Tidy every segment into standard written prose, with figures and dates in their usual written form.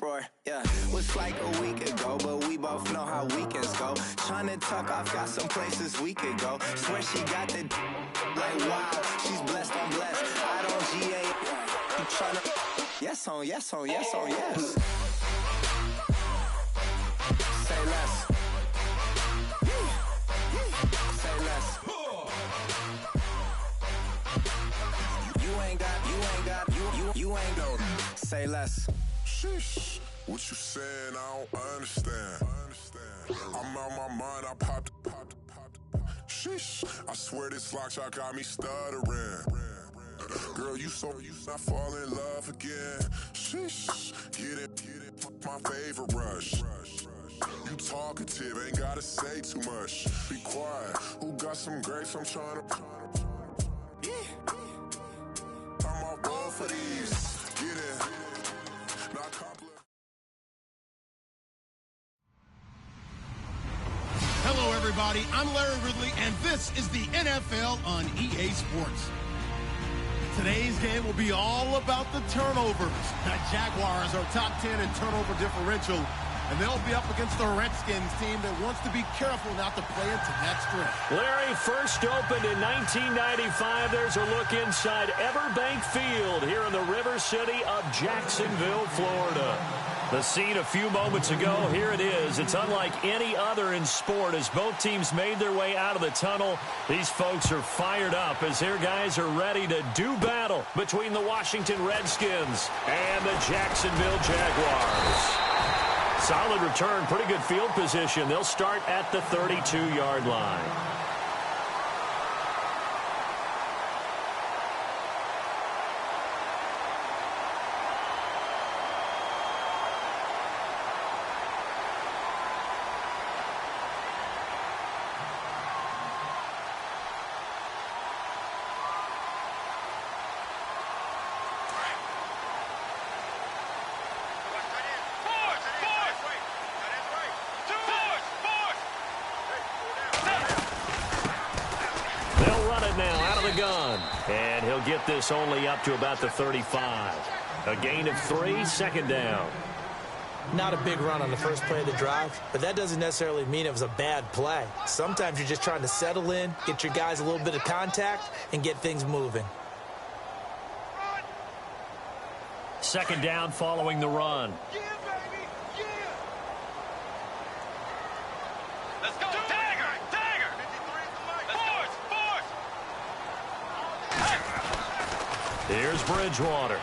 uproar, yeah. Was like a week ago, but we both know how weekends go. Tryna tuck off, got some places we could go. Swear she got the like wow, she's blessed, I'm blessed. I don't GA, you tryna yes on, yes on, yes on, yes. Say less. Say less. You ain't got, you ain't go. Say less. Sheesh, what you saying? I don't understand. I'm out my mind, I popped. Sheesh, I swear this lock shot got me stuttering. Girl, you not fall in love again. Sheesh, get it, my favorite rush. You talkative, ain't gotta say too much. Be quiet, who got some grapes? I'm tryna. I'm all roll for these. Get it, not compliment. Hello, everybody. I'm Larry Ridley, and this is the NFL on EA Sports. Today's game will be all about the turnovers. The Jaguars are top 10 in turnover differential, and they'll be up against the Redskins team that wants to be careful not to play into that stretch. Larry, first opened in 1995. There's a look inside Everbank Field here in the River City of Jacksonville, Florida. The scene a few moments ago, here it is. It's unlike any other in sport as both teams made their way out of the tunnel. These folks are fired up as their guys are ready to do battle between the Washington Redskins and the Jacksonville Jaguars. Solid return, pretty good field position. They'll start at the 32-yard line. Gun, and he'll get this only up to about the 35. A gain of 3, second down. Not a big run on the first play of the drive, but that doesn't necessarily mean it was a bad play. Sometimes you're just trying to settle in, get your guys a little bit of contact, and get things moving. Second down following the run. Yeah, baby! Yeah! Let's go! Dagger! Dagger! Here's Bridgewater.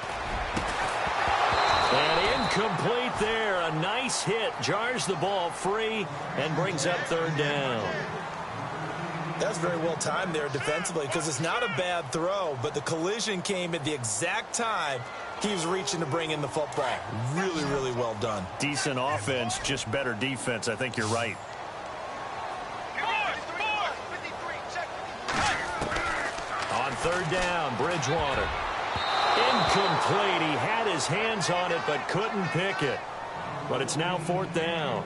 And incomplete there. A nice hit. Jars the ball free and brings up third down. That's very well timed there defensively because it's not a bad throw, but the collision came at the exact time he was reaching to bring in the football. Really, really well done. Decent offense, just better defense. I think you're right. On third down, Bridgewater. Incomplete. He had his hands on it but couldn't pick it. But it's now fourth down.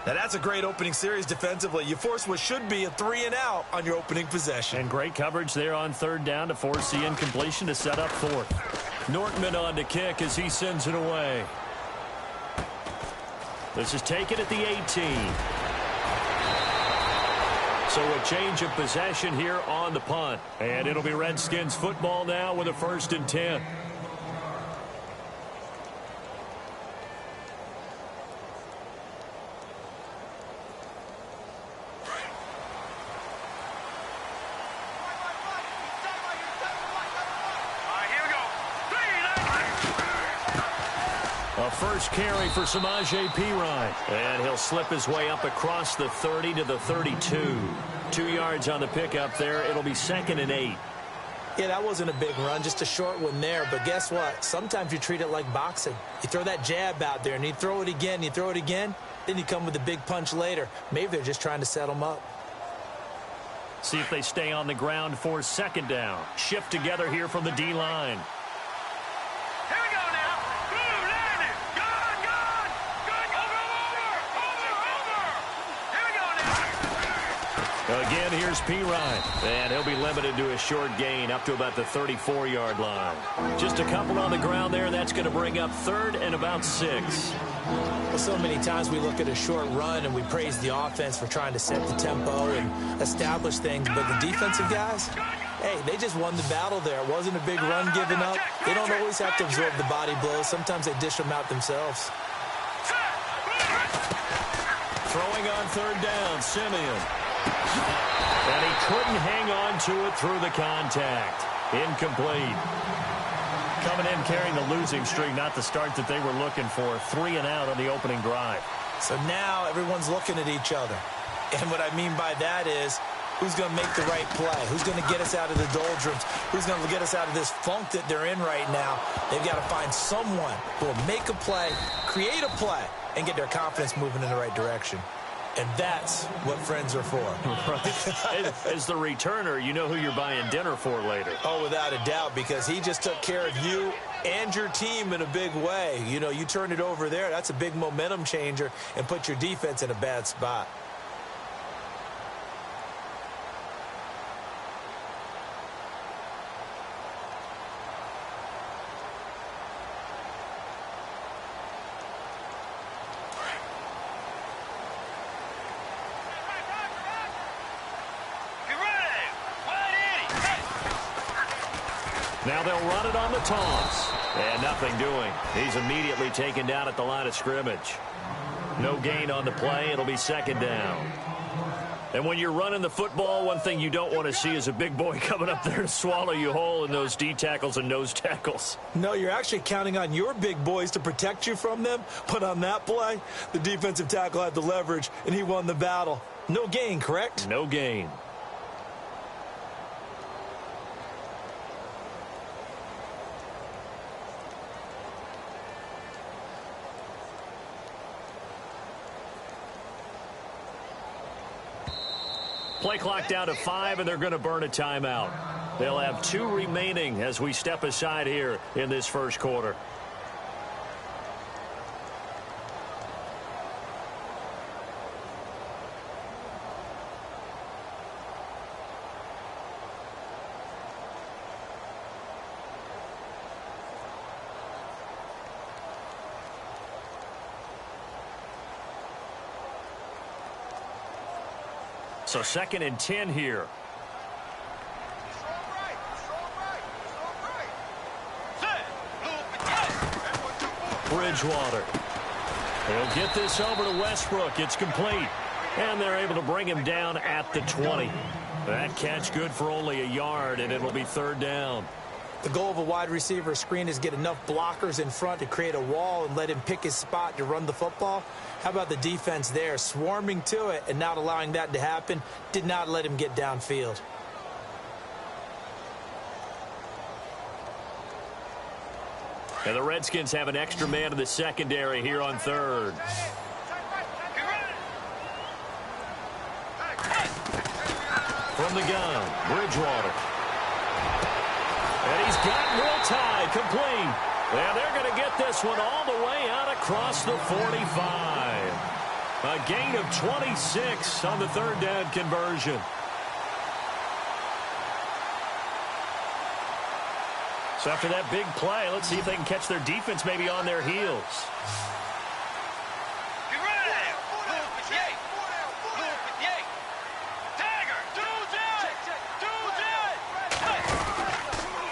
Now that's a great opening series defensively. You force what should be a 3-and-out on your opening possession. And great coverage there on third down to force the incompletion to set up fourth. Nortman on to kick as he sends it away. This is taken at the 18. So a change of possession here on the punt. And it'll be Redskins football now with a 1st and 10. A first carry for Samaje Perine. And he'll slip his way up across the 30 to the 32. 2 yards on the pickup there. It'll be 2nd and 8. Yeah, that wasn't a big run, just a short one there. But guess what? Sometimes you treat it like boxing. You throw that jab out there, and you throw it again, then you come with a big punch later. Maybe they're just trying to set them up. See if they stay on the ground for 2nd down. Shift together here from the D-line. Again, here's P-Ryan, and he'll be limited to a short gain up to about the 34-yard line. Just a couple on the ground there. That's going to bring up 3rd and about 6. Well, so many times we look at a short run and we praise the offense for trying to set the tempo and establish things, but the defensive guys, hey, they just won the battle there. It wasn't a big run given up. They don't always have to absorb the body blows. Sometimes they dish them out themselves. Throwing on 3rd down, Simeon. And he couldn't hang on to it through the contact. Incomplete. Coming in carrying the losing streak, not the start that they were looking for. 3 and out on the opening drive. So now everyone's looking at each other. And what I mean by that is, who's going to make the right play? Who's going to get us out of the doldrums? Who's going to get us out of this funk that they're in right now? They've got to find someone who will make a play, create a play, and get their confidence moving in the right direction. And that's what friends are for. Right. As the returner, you know who you're buying dinner for later. Oh, without a doubt, because he just took care of you and your team in a big way. You know, you turn it over there, that's a big momentum changer and put your defense in a bad spot. Now they'll run it on the toss. And nothing doing. He's immediately taken down at the line of scrimmage. No gain on the play. It'll be 2nd down. And when you're running the football, one thing you don't want to see is a big boy coming up there to swallow you whole in those D tackles and nose tackles. No, you're actually counting on your big boys to protect you from them. But on that play, the defensive tackle had the leverage, and he won the battle. No gain, correct? No gain. Play clock down to 5, and they're going to burn a timeout. They'll have 2 remaining as we step aside here in this first quarter. So 2nd and 10 here. Bridgewater. He'll get this over to Westbrook. It's complete. And they're able to bring him down at the 20. That catch good for only a yard, and it'll be 3rd down. The goal of a wide receiver screen is get enough blockers in front to create a wall and let him pick his spot to run the football. How about the defense there, swarming to it and not allowing that to happen? Did not let him get downfield. And the Redskins have an extra man in the secondary here on 3rd. From the gun, Bridgewater. And he's got real tight, complete. And they're going to get this one all the way out across the 45. A gain of 26 on the 3rd down conversion. So after that big play, let's see if they can catch their defense maybe on their heels.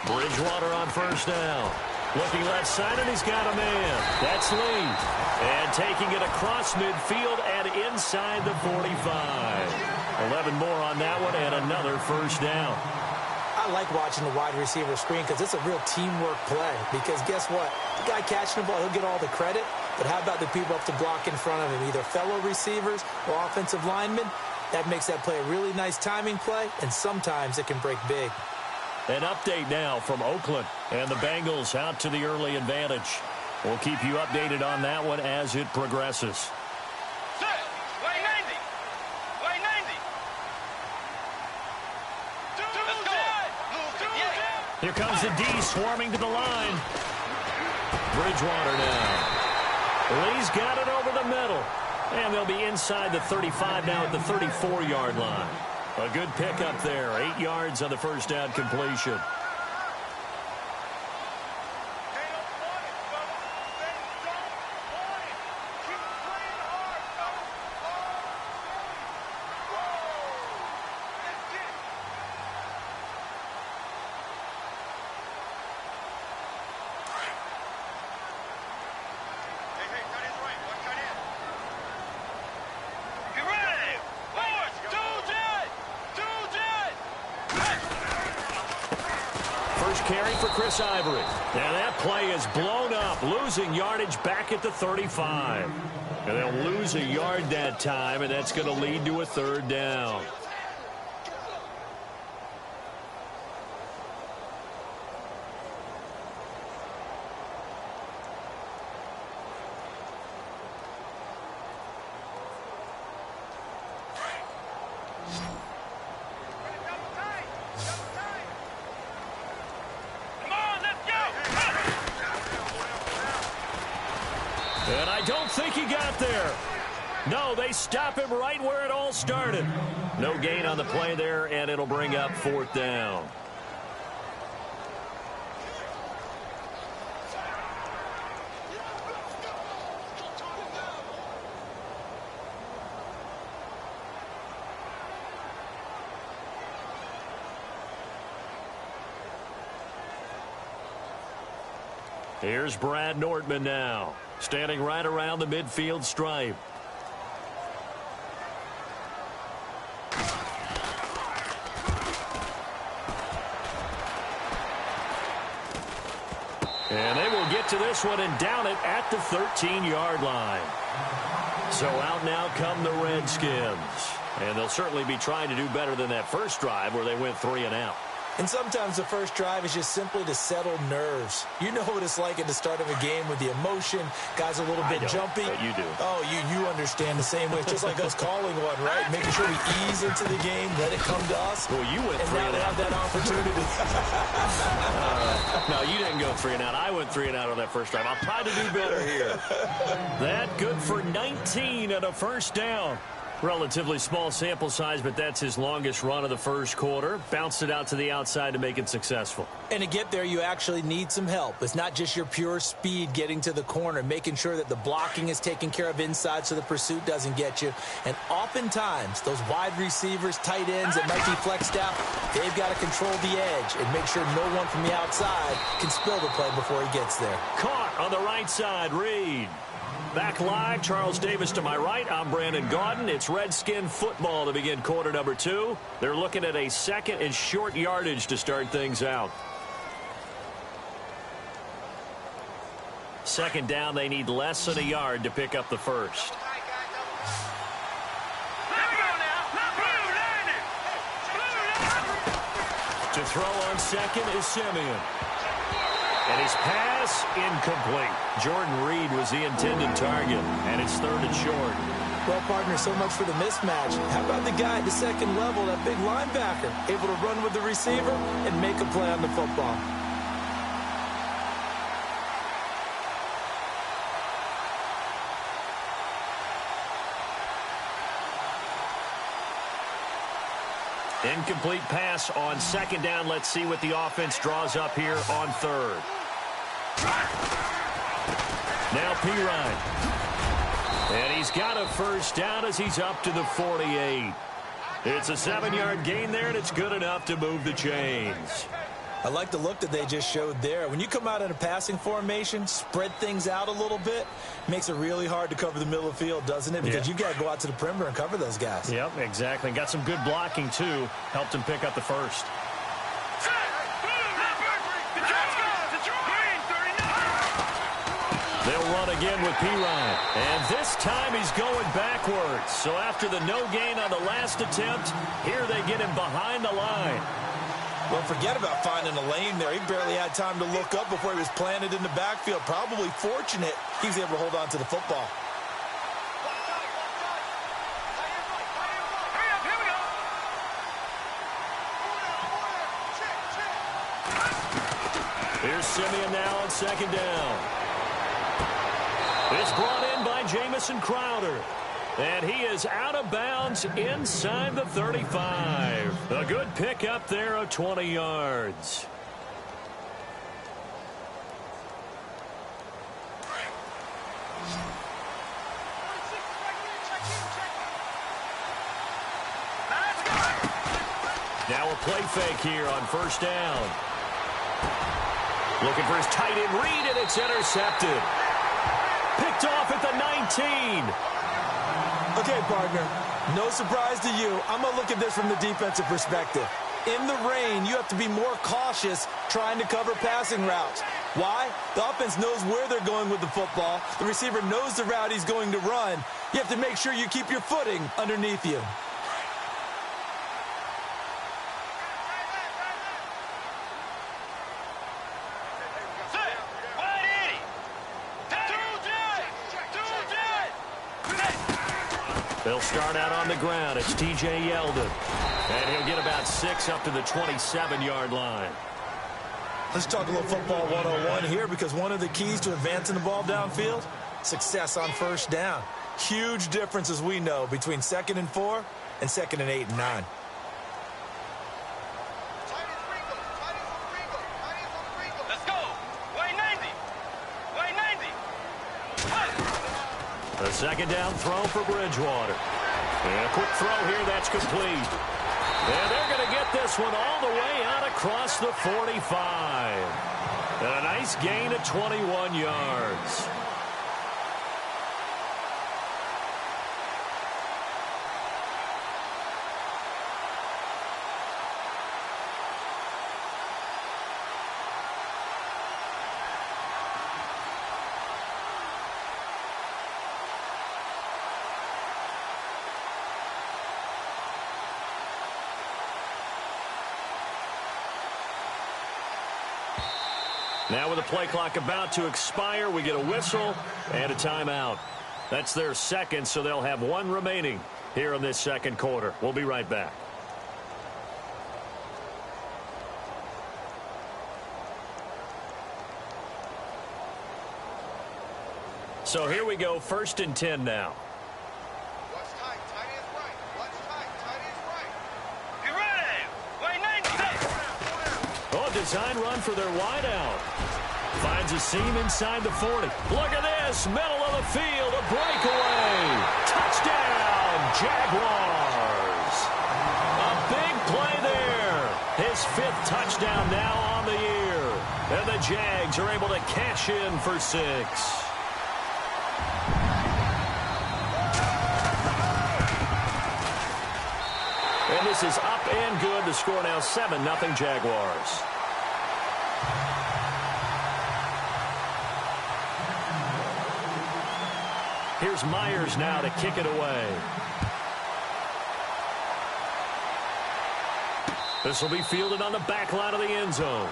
Bridgewater on 1st down. Looking left side, and he's got a man. That's Lee. And taking it across midfield and inside the 45. 11 more on that one, and another 1st down. I like watching the wide receiver screen because it's a real teamwork play. Because guess what? The guy catching the ball, he'll get all the credit. But how about the people up to block in front of him, either fellow receivers or offensive linemen? That makes that play a really nice timing play, and sometimes it can break big. An update now from Oakland, and the Bengals out to the early advantage. We'll keep you updated on that one as it progresses. Here comes the D swarming to the line. Bridgewater now. Lee's got it over the middle. And they'll be inside the 35 now at the 34-yard line. A good pickup there. 8 yards on the first down completion. Carry for Chris Ivory. And that play is blown up, losing yardage back at the 35. And they'll lose a yard that time, and that's going to lead to a third down. And I don't think he got there. No, they stop him right where it all started. No gain on the play there, and it'll bring up fourth down. Here's Brad Nordman now, standing right around the midfield stripe. And they will get to this one and down it at the 13-yard line. So out now come the Redskins. And they'll certainly be trying to do better than that first drive where they went 3 and out. And sometimes the first drive is just simply to settle nerves. You know what it's like at the start of a game with the emotion. Guys a little bit jumpy. But you do. Oh, you understand the same way. It's just like us calling one, right? Making sure we ease into the game, let it come to us. Well, you went 3 and out. Have that opportunity. No, you didn't go 3 and out. I went 3 and out on that first drive. I'll try to do better here. That good for 19 and a first down. Relatively small sample size, but that's his longest run of the first quarter. Bounced it out to the outside to make it successful. And to get there, you actually need some help. It's not just your pure speed getting to the corner, making sure that the blocking is taken care of inside so the pursuit doesn't get you. And oftentimes, those wide receivers, tight ends that might be flexed out, they've got to control the edge and make sure no one from the outside can spill the play before he gets there. Caught on the right side, Reed. Back live, Charles Davis to my right. I'm Brandon Gaudin. It's Redskin football to begin quarter number 2. They're looking at a second and short yardage to start things out. Second down, they need less than a yard to pick up the first. To throw on second is Simeon. And his pass incomplete. Jordan Reed was the intended target, and it's third and short. Well, partner, so much for the mismatch. How about the guy at the second level, that big linebacker, able to run with the receiver and make a play on the football? Incomplete pass on second down. Let's see what the offense draws up here on third. Now Pirine. And he's got a first down as he's up to the 48. It's a 7-yard gain there, and it's good enough to move the chains. I like the look that they just showed there. When you come out in a passing formation, spread things out a little bit, makes it really hard to cover the middle of the field, doesn't it? Because you got to go out to the perimeter and cover those guys. Yep, exactly. Got some good blocking, too. Helped him pick up the first. They'll run again with Pirine. And this time he's going backwards. So after the no gain on the last attempt, here they get him behind the line. Well, forget about finding a lane there. He barely had time to look up before he was planted in the backfield. Probably fortunate he was able to hold on to the football. Here's Simeon now on second down. It's brought in by Jamison Crowder. And he is out of bounds inside the 35. A good pickup there of 20 yards. Now a play fake here on first down. Looking for his tight end read, and it's intercepted. Picked off at the 19. Okay, partner, no surprise to you. I'm going to look at this from the defensive perspective. In the rain, you have to be more cautious trying to cover passing routes. Why? The offense knows where they're going with the football. The receiver knows the route he's going to run. You have to make sure you keep your footing underneath you. They'll start out on the ground. It's T.J. Yeldon. And he'll get about 6 up to the 27-yard line. Let's talk a little football 101 here, because one of the keys to advancing the ball downfield, success on first down. Huge difference, as we know, between 2nd and 4 and 2nd and 8 and 9. Let's go. Way 90. Way 90. A second down throw for Bridgewater. And a quick throw here, that's complete. And they're going to get this one all the way out across the 45. And a nice gain of 21 yards. Now with the play clock about to expire, we get a whistle and a timeout. That's their second, so they'll have one remaining here in this second quarter. We'll be right back. So here we go, 1st and 10 now. Watch tight. Tight is right. Watch tight. Tight is right. Get ready. Way 90. Oh, design run for their wideout. Finds a seam inside the 40. Look at this. Middle of the field. A breakaway. Touchdown, Jaguars. A big play there. His 5th touchdown now on the year. And the Jags are able to cash in for 6. And this is up and good. The score now 7-0 Jaguars. Here's Myers now to kick it away. This will be fielded on the back line of the end zone.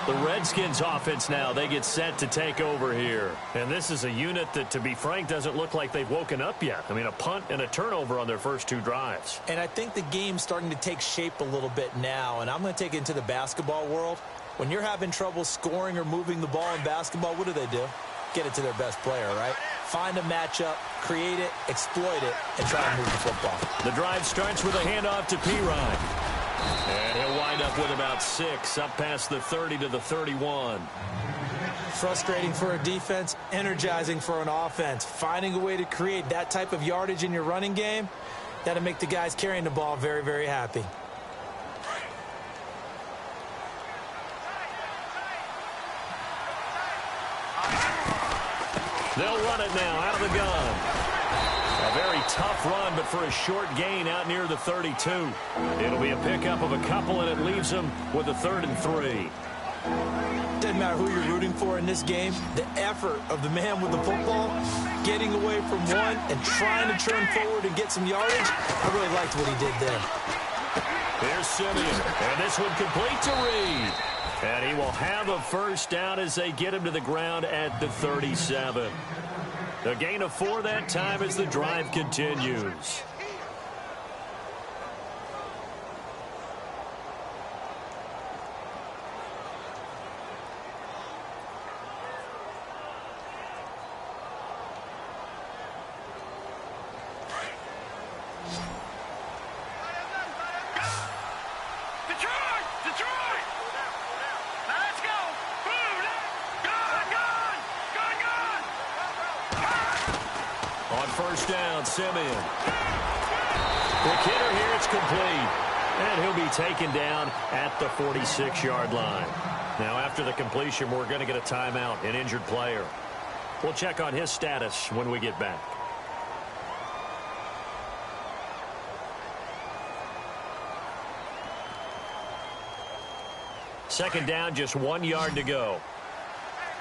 The Redskins offense now, they get set to take over here. And this is a unit that, to be frank, doesn't look like they've woken up yet. I mean, a punt and a turnover on their first 2 drives. And I think the game's starting to take shape a little bit now. And I'm going to take it into the basketball world. When you're having trouble scoring or moving the ball in basketball, what do? Get it to their best player, right? Find a matchup, create it, exploit it, and try and move the football. The drive starts with a handoff to Pirine. And he'll wind up with about 6, up past the 30 to the 31. Frustrating for a defense, energizing for an offense. Finding a way to create that type of yardage in your running game, that'll make the guys carrying the ball very, very happy. They'll run it now out of the gun. A very tough run, but for a short gain out near the 32. It'll be a pickup of a couple, and it leaves them with a 3rd and 3. Doesn't matter who you're rooting for in this game. The effort of the man with the football, getting away from one and trying to turn forward and get some yardage, I really liked what he did there. Here's Simeon, and this one complete to Reed. And he will have a first down as they get him to the ground at the 37. A gain of 4 that time as the drive continues. On first down, Simeon. Quick hitter here, it's complete. And he'll be taken down at the 46-yard line. Now, after the completion, we're going to get a timeout, an injured player. We'll check on his status when we get back. Second down, just 1 yard to go.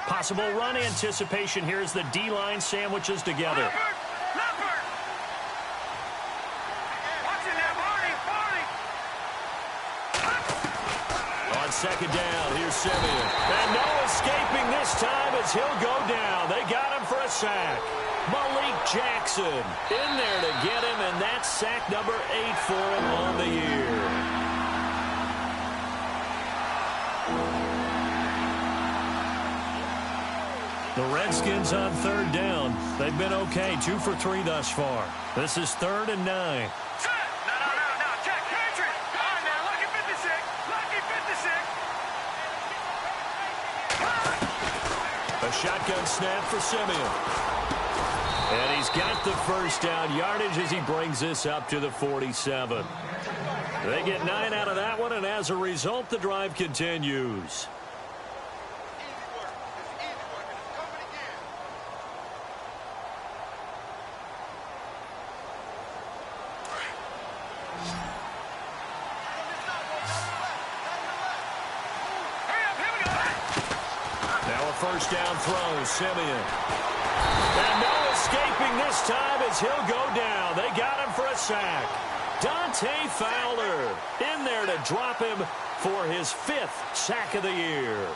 Possible run anticipation here as the D-line sandwiches together. On second down, here's Simeon. And no escaping this time as he'll go down. They got him for a sack. Malik Jackson in there to get him, and that's sack number 8 for him on the year. The Redskins on third down. They've been okay, 2 for 3 thus far. This is 3rd and 9. No, check, Patriot. All right, now, lucky 56. Lucky 56. A shotgun snap for Simeon. And he's got the first down yardage as he brings this up to the 47. They get 9 out of that one, and as a result, the drive continues. First down throw, Simeon. And no escaping this time as he'll go down. They got him for a sack. Dante Fowler in there to drop him for his 5th sack of the year.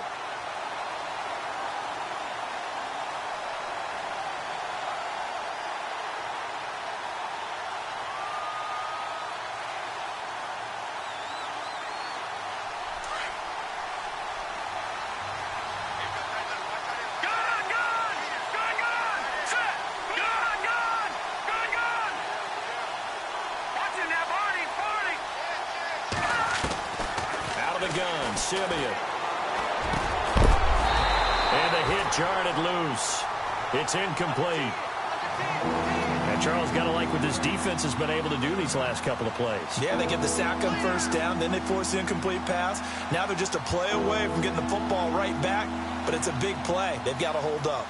Simeon. And the hit jarred it loose. It's incomplete. And Charles, got to like what this defense has been able to do these last couple of plays. Yeah, they get the sack on first down, then they force the incomplete pass. Now they're just a play away from getting the football right back, but it's a big play. They've got to hold up.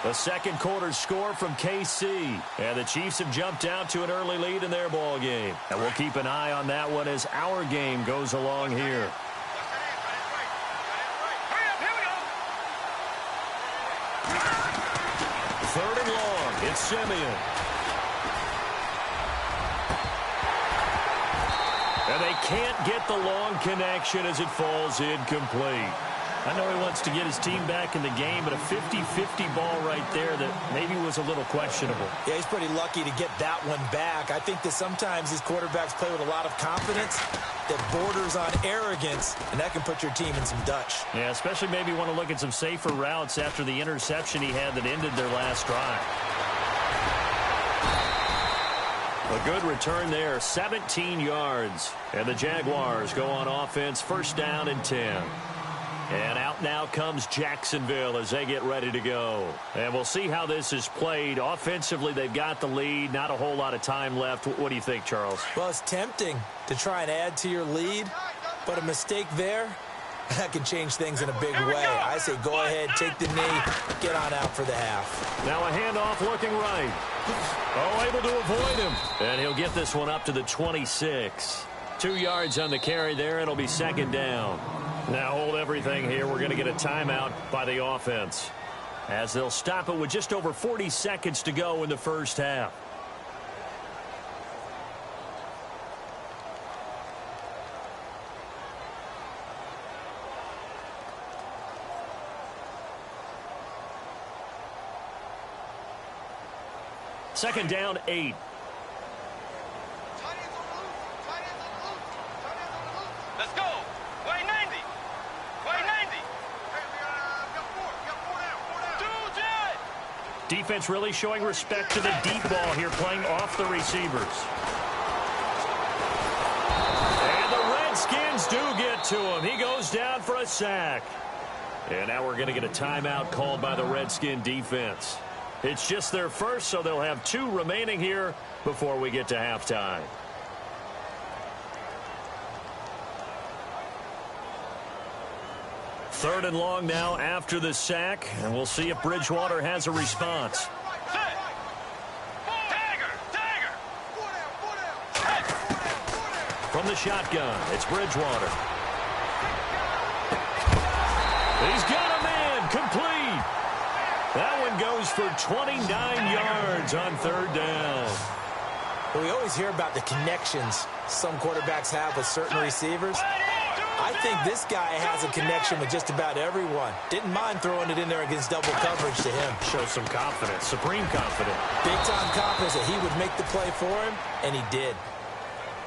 The second quarter score from KC. And the Chiefs have jumped out to an early lead in their ball game. And we'll keep an eye on that one as our game goes along here. Third and long, it's Simeon. And they can't get the long connection as it falls incomplete. I know he wants to get his team back in the game, but a 50-50 ball right there that maybe was a little questionable. Yeah, he's pretty lucky to get that one back. I think that sometimes these quarterbacks play with a lot of confidence that borders on arrogance, and that can put your team in some Dutch. Yeah, especially maybe want to look at some safer routes after the interception he had that ended their last drive. A good return there, 17 yards. And the Jaguars go on offense, first down and 10. And out now comes Jacksonville as they get ready to go. And we'll see how this is played. Offensively, they've got the lead. Not a whole lot of time left. What do you think, Charles? Well, it's tempting to try and add to your lead, but a mistake there, that can change things in a big way. I say go ahead, take the knee, get on out for the half. Now a handoff looking right. Oh, able to avoid him. And he'll get this one up to the 26. 2 yards on the carry there. It'll be second down. Now hold everything here. We're going to get a timeout by the offense as they'll stop it with just over 40 seconds to go in the first half. Second down, 8. Let's go. Way 90. Way 90. Defense really showing respect to the deep ball here, playing off the receivers. And the Redskins do get to him. He goes down for a sack. And now we're going to get a timeout called by the Redskin defense. It's just their first, so they'll have 2 remaining here before we get to halftime. Third and long now after the sack, and we'll see if Bridgewater has a response. From the shotgun, it's Bridgewater. He's got a man, complete. That one goes for 29 yards on third down. Well, we always hear about the connections some quarterbacks have with certain receivers. I think this guy has a connection with just about everyone. Didn't mind throwing it in there against double coverage to him. Shows some confidence, supreme confidence. Big-time confidence that he would make the play for him, and he did.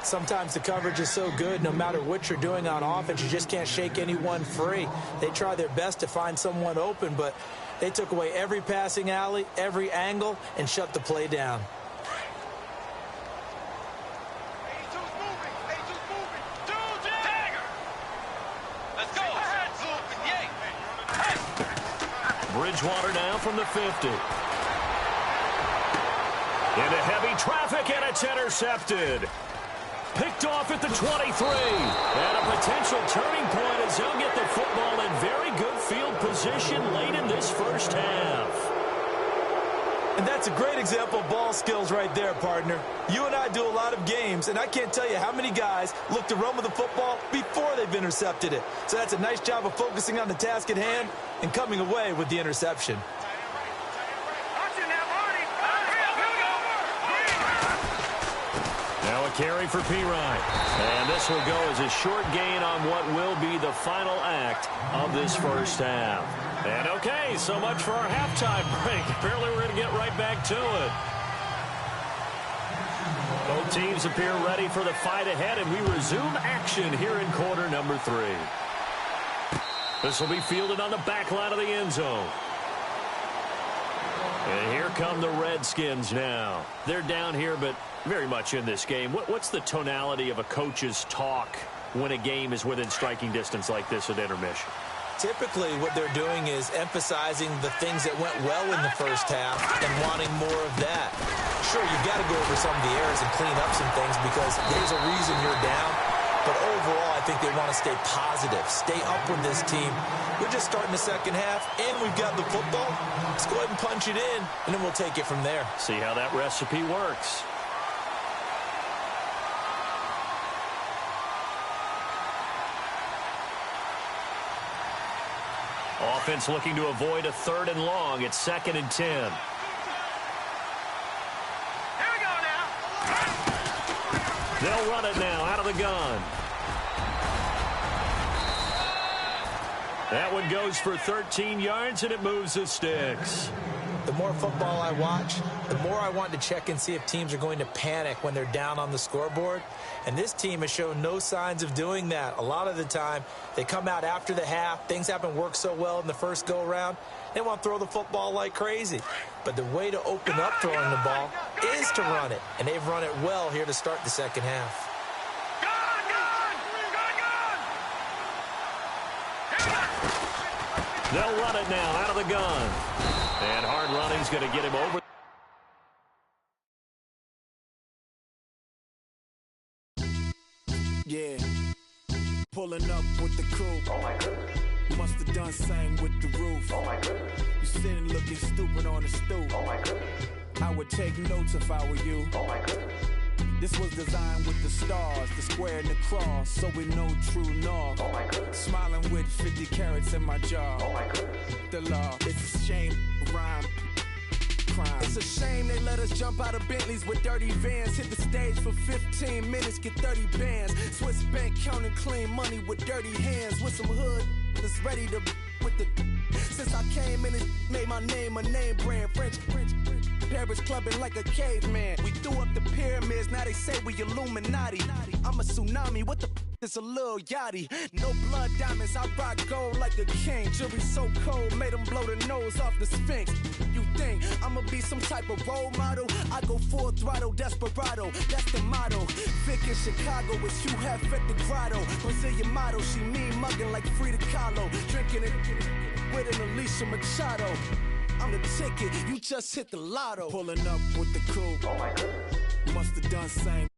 Sometimes the coverage is so good, no matter what you're doing on offense, you just can't shake anyone free. They try their best to find someone open, but they took away every passing alley, every angle, and shut the play down. Bridgewater now from the 50. Into heavy traffic, and it's intercepted. Picked off at the 23. And a potential turning point as they'll get the football in very good field position late in this first half. And that's a great example of ball skills right there, partner. You and I do a lot of games, and I can't tell you how many guys look to run with the football before they've intercepted it. So that's a nice job of focusing on the task at hand and coming away with the interception. Now a carry for Pirine. And this will go as a short gain on what will be the final act of this first half. And okay, so much for our halftime break. Apparently we're going to get right back to it. Both teams appear ready for the fight ahead, and we resume action here in quarter number 3. This will be fielded on the back line of the end zone. And here come the Redskins now. They're down here, but very much in this game. What's the tonality of a coach's talk when a game is within striking distance like this at intermission? Typically, what they're doing is emphasizing the things that went well in the first half and wanting more of that. Sure, you've got to go over some of the errors and clean up some things because there's a reason you're down. But overall, I think they want to stay positive, stay up with this team. We're just starting the second half, and we've got the football. Let's go ahead and punch it in, and then we'll take it from there. See how that recipe works. Offense looking to avoid a third and long. It's 2nd and 10. Here we go now. They'll run it now out of the gun. That one goes for 13 yards, and it moves the sticks. The more football I watch, the more I want to check and see if teams are going to panic when they're down on the scoreboard. And this team has shown no signs of doing that. A lot of the time, they come out after the half. Things haven't worked so well in the first go-around. They want to throw the football like crazy. But the way to open up throwing the ball is to run it. And they've run it well here to start the second half. They'll run it now out of the gun. And hard running's going to get him over. Yeah, pulling up with the coupe. Oh my goodness. Must have done same with the roof. Oh my goodness. You sitting looking stupid on the stoop. Oh my goodness. I would take notes if I were you. Oh my goodness. This was designed with the stars, the square and the cross, so we know true north. Oh my goodness. Smiling with 50 carats in my jaw. Oh my goodness. The law, it's a shame, rhyme. Crime. It's a shame they let us jump out of Bentleys with dirty vans. Hit the stage for 15 minutes, get 30 bands. Swiss bank counting clean money with dirty hands. With some hood that's ready to with the. Since I came in and made my name a name brand. French. Paris clubbing like a caveman. We threw up the pyramids, now they say we Illuminati. I'm a tsunami, what the it's a little yachty. No blood diamonds, I rock gold like a king. Jury so cold, made them blow the nose off the Sphinx. You think I'ma be some type of role model? I go full throttle, desperado, that's the motto. Vic in Chicago, it's you have at the grotto. Brazilian model, she mean mugging like Frida Kahlo. Drinking it with an Alicia Machado. I'm the ticket, you just hit the lotto. Pulling up with the coupe. Oh my goodness. Must have done same